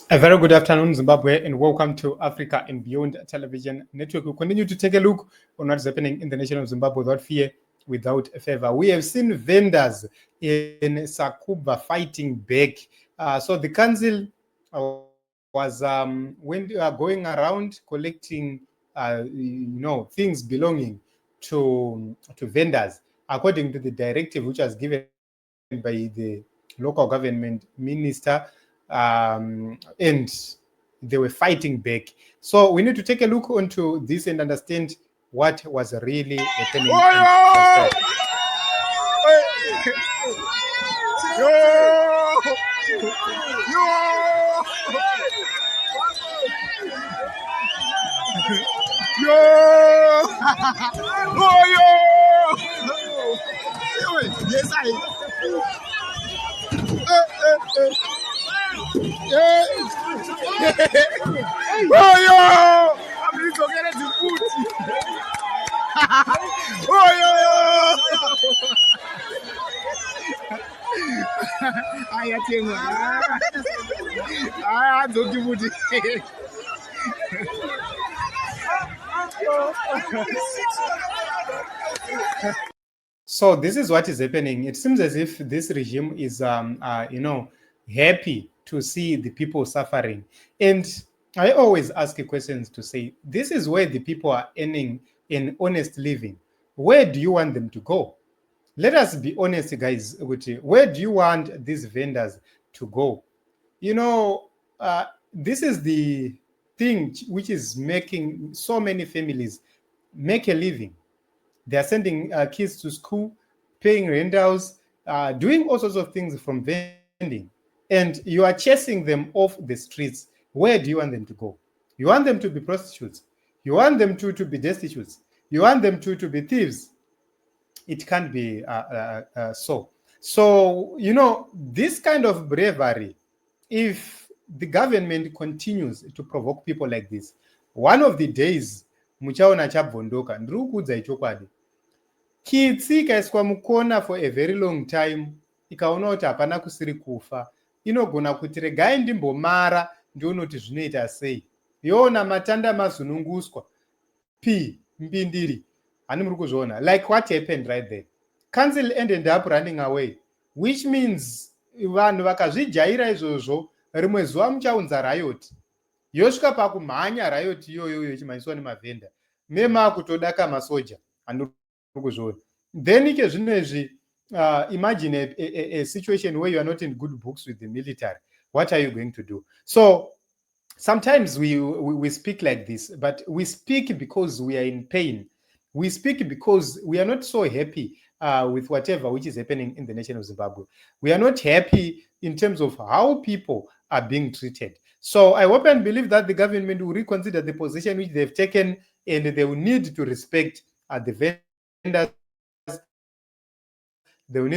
A very good afternoon, Zimbabwe, and welcome to Africa and Beyond Television Network. We continue to take a look on what's happening in the nation of Zimbabwe without fear, without favor. We have seen vendors in Sakuba fighting back. So the council was going around collecting, things belonging to vendors, according to the directive which was given by the local government minister. And they were fighting back. So we need to take a look onto this and understand what was really happening. Yes, So this is what is happening. It seems as if this regime is, happy to see the people suffering. And I always ask questions to say, this is where the people are earning an honest living. Where do you want them to go? Let us be honest, guys. Where do you want these vendors to go? This is the thing which is making so many families make a living. They are sending kids to school, paying rentals, doing all sorts of things from vending. And you are chasing them off the streets. Where do you want them to go? You want them to be prostitutes. You want them to be destitute. You want them to be thieves. It can't be so. So, this kind of bravery, if the government continues to provoke people like this, one of the days, muchaona chabvondoka, ndiri kukuudza chokwadi. Kitsi ikaiswa mukona for a very long time, ikaona kuti hapana kusiri kufa, inogona kuti regai ndimbomara ndionoti zvinoita sei. Yoona matanda mazununguswa, mbindiri. Like what happened right there. Council ended up running away, which means vanhu vakazvijaira izvozvo rimwe zuva muchaunza riot. Yosvika pakumhanya riot iyoyo ichimhanyiswa nemavhenda. Memakutoda kamasoja anori kuzviona. Then ike zvinezvi, imagine a situation where you are not in good books with the military. What are you going to do? So sometimes we speak like this, but we speak because we are in pain. We speak because we are not so happy with whatever which is happening in the nation of Zimbabwe. We are not happy in terms of how people are being treated. So I hope and believe that the government will reconsider the position which they've taken, and they will need to respect the vendors. They will need